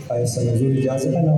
Faisal Zul ijaza kana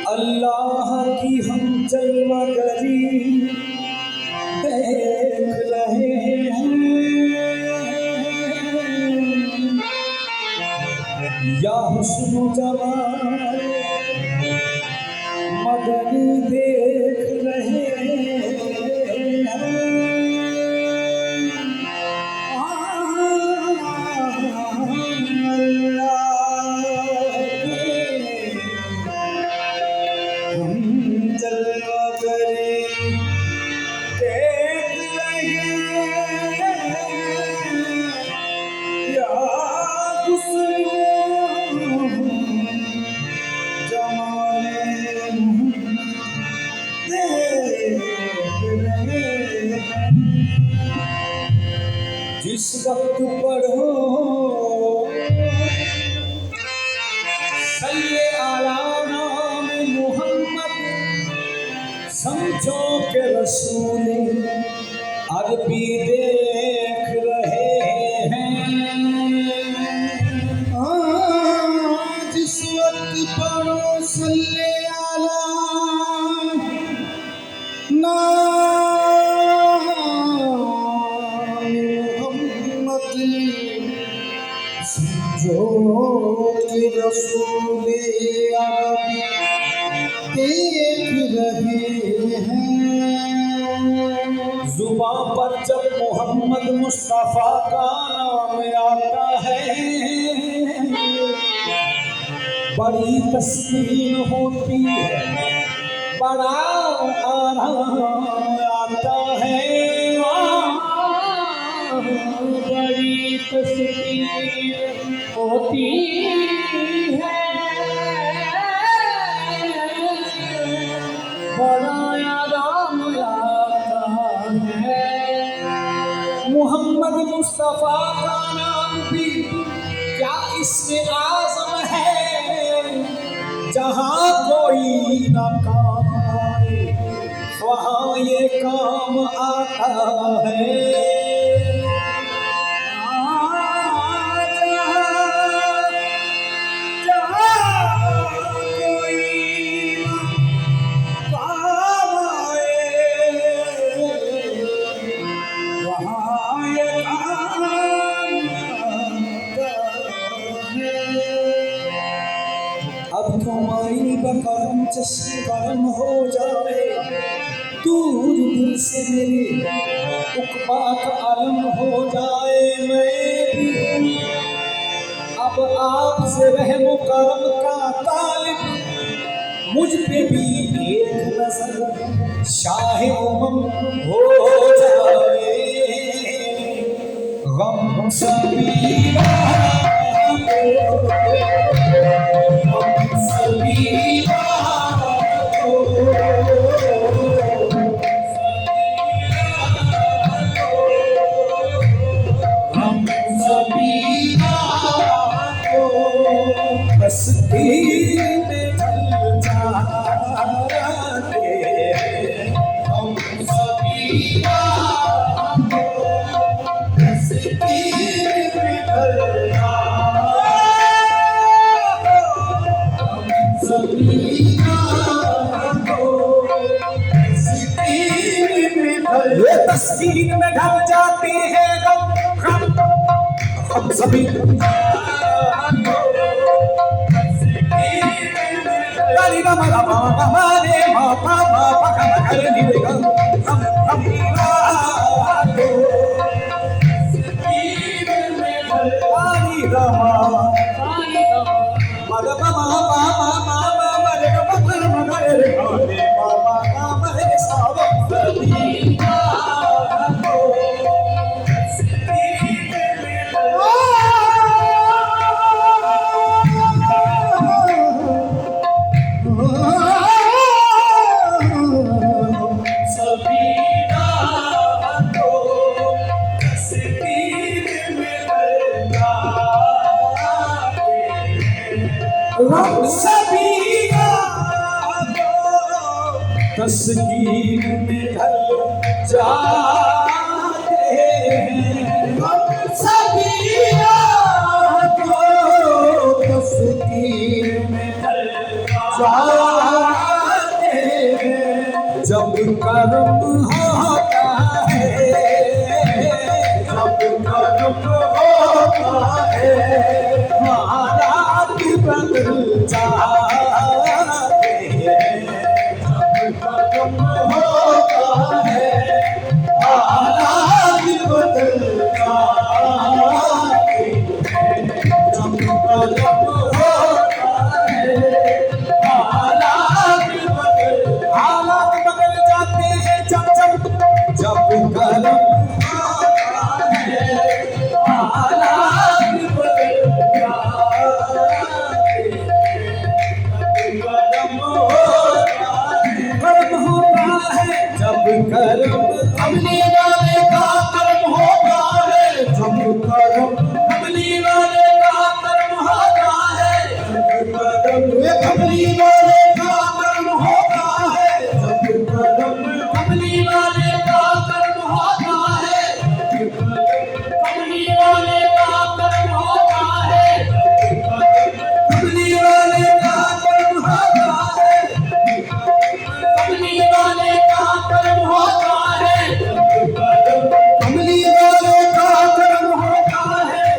अल्लाह की हम जलवा गरी देख रहे हैं, या हुस्न जमाल मदनी देख रहे जिस वक्त पढ़ो सल्ले आला नाम मोहम्मद, समझो के रसूल अरबी देख रहे हैं। जिस वक्त पढ़ो सल्ले आला जो रसूल देख रहे हैं। जुबां पर जब मोहम्मद मुस्तफा का नाम आता है, बड़ी तस्कीन होती है, बड़ा आराम आता है। बड़ी तस्कीन होती है, बड़ा आराम आता है। मोहम्मद मुस्तफा का नाम भी क्या इसमें आज़म है, जहाँ कोई ना काम आए वहाँ ये काम आता है। अब तुम्हारी बकरम चश्म करम हो जाए, दूर दिल से मेरे उक़बा का अलम हो जाए। मैं भी अब आपसे रहम करम का तालिब, मुझ पे भी एक नजर शाहे उमम हो जाए, गम सभी राहों गम सभी राहों हम सभी राहों बस तीर में ढल जाते, हम सभी राहों बस तीर में ढल जाते, हम सभी राहों बस तीर में ढल, ये तस्वीर में ढल जाती है गम, हम सभी लाली गा मा गा मा रे मा पा गा मा रे नी रे गा, हम लाली गा मा गा मा रे गा मा रे मा रे सा हम सभी तस्वीर में ढल जाते हैं, हम सभी तस्वीर में ढल जाते हैं, जब कर्म होता है, जब कर्म होता है, हालात बदल जाते हैं, जब कर्म होता है, हालात बदल जाते हैं, जब कर्म होता है, हालात बदल जाते हैं, जब कर्म होता है, हालात बदल कर्म हमने वाले का कर्म होता है, जब कर्म हमने वाले का कर्म होता है, हमने वाले का कर्म होता है, जब कर्म हमने वाले का कर्म होता है, हमने वाले का कर्म होता है, हमने वाले का कर्म होता है, हमने वाले का कर्म होता है, कमली वाले का कर्म होता है,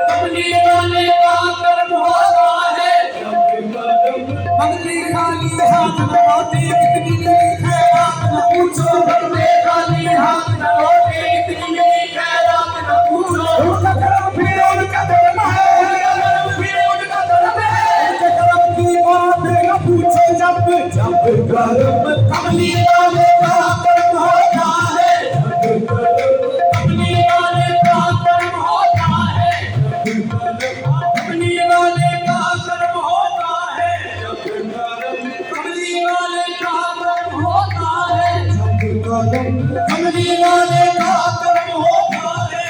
कमली वाले का कर्म होता है, कमली खाली हाथ न लौटे, कितनी मिली खैरात न पूछो, कमली खाली हाथ न लौटे, कितनी मिली खैरात न पूछो, उनका कर्म भी उनका धर्म है, कर्म भी उनका धर्म है, उनके कर्म की बात न पूछो, जब कर्म कमली वाले का कर्म होता है, कमली वाले का कर्म होता है, कमली वाले का कर्म होता है, कमली वाले का कर्म होता है, कमली वाले का कर्म होता है,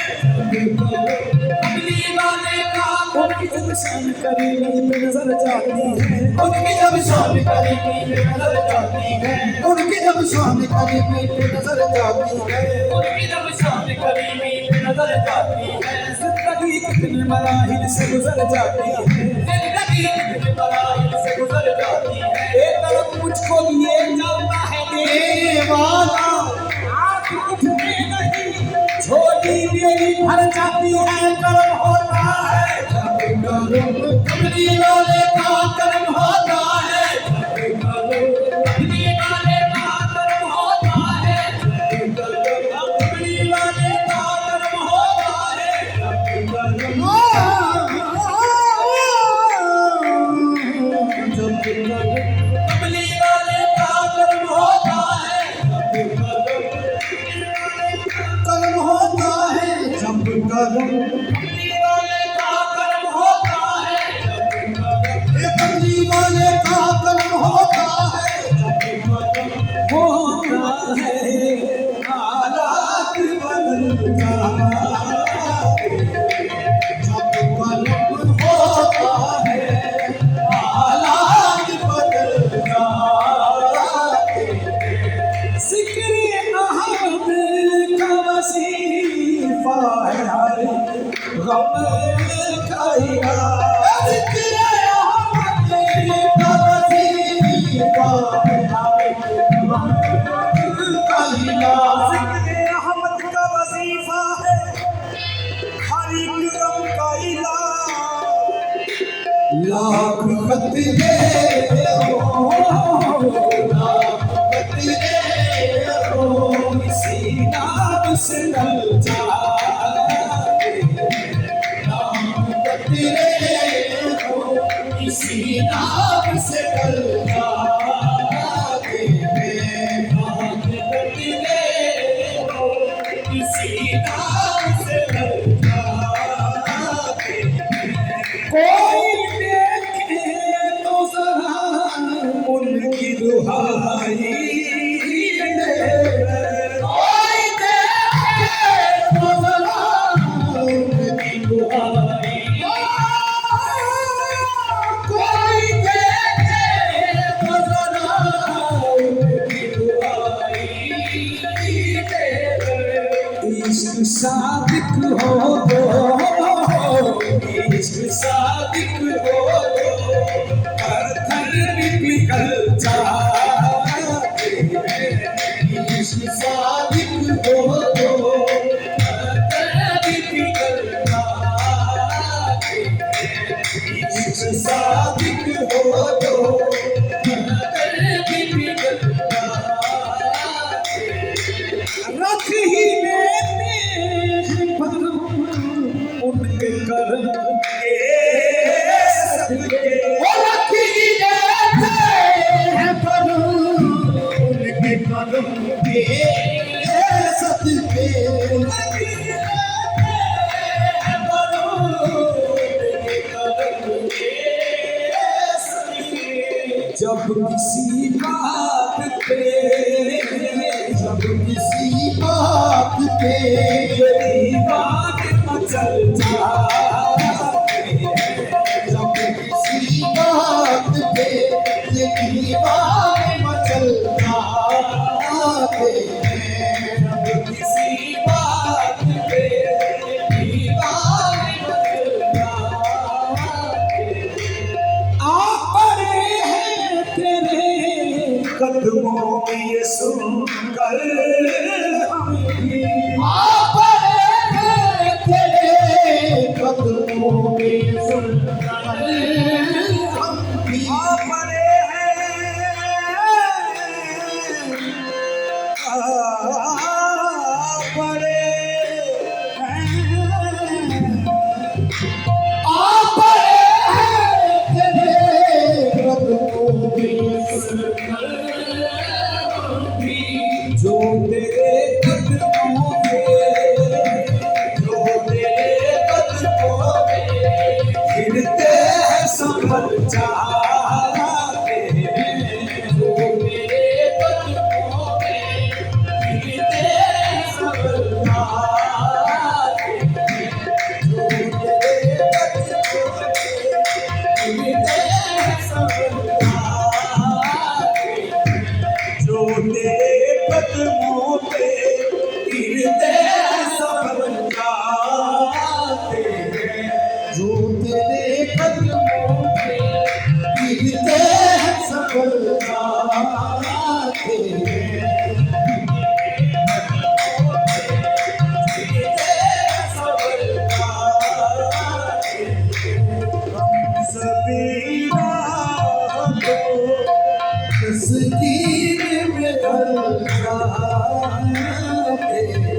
कमली वाले का उनकी जब शान करीमी पे नजर जाती है, उनकी जब शान करीमी पे नजर जाती है, उनकी जब शान करीमी पे नजर जाती है, उनकी जब शान करीमी पे नजर जाती है, जिंदगी कितने मराहिल से गुजर जाती है, जिंदगी कितने मराहिल से गुजर जाती है, एक तरफ मुझको लिए जाता है देने वाला, आँख उठने नहीं झोली मेरी भर जाती है, कर्म होता है, कमली वाले का कर्म होता है, कमली वाले का कर्म होता है, कमली वाले का कर्म होता है, जब कमली वाले का कर्म होता है, कर्म होता है जब कर्म, कमली वाले का कर्म होता है, कमली वाले का कर्म होता है, होता है हालात बदल जाते, जब कर्म होता है हालात बदल जाते। ज़िक्र अहमद का वजीफा है गम का इलाज, ज़िक्र अहमद का वजीफा है गम का इलाज, ज़िक्र अहमद का वजीफा है हर एक गम का इलाज। लाख खतरे हो, लाख खतरे हो, इसी नाम से लग जाते, लाख खतरे हो, इसी नाम से लग जाते, लाख खतरे हो, इसी नाम से लग जाते। कोई देखे तो जरा उनकी दुहाई दे, कोई देखे तो जरा उनकी दुहाई, कोई देखे तो जरा उनकी दुहाई दे। इश्क सादिक हो तो, इश्क सादिक हो तो पत्थर भी पिघल जाते हैं, इश्क सादिक हो तो पत्थर भी पिघल जाते हैं, इश्क सादिक हो तो पत्थर भी पिघल जाते हैं। रख ही लेते हैं पर उनके कर्म के सदके, वो रख ही लेते हैं पर उनके कर्म के सदके, रख ही लेते हैं पर उनके कर्म के सदके। जब किसी बात पे, जब किसी बात पे बात मचल जाते हैं, जब किसी बात पे ये दीवार मचल जाते हैं, जब किसी बात पे दीवार मचल जाते हैं। आ पड़े हैं तेरे कदमों में ये सुनकर हम भी, आ पड़े हैं तेरे कदमों में ये सुनकर हम भी, आ पड़े हैं, आ पड़े हैं, आ पड़े हैं तेरे कदमों में सुनकर हम भी। जो तेरे कदमों में, जो तेरे कदमों में गिरते हैं संभल जाते हैं, जो तेरे कदमों में गिरते हैं संभल जाते हैं, जो तेरे कदमों में गिरते हैं संभल जाते हैं, जो तेरे कदमों पे गिरते हैं संभल जाते हैं, जो तेरे कदमों पे गिरते हैं संभल जाते हैं, गिरते हैं संभल जाते हैं। हम सभी रातों तस्कीर में ढल जाते हैं।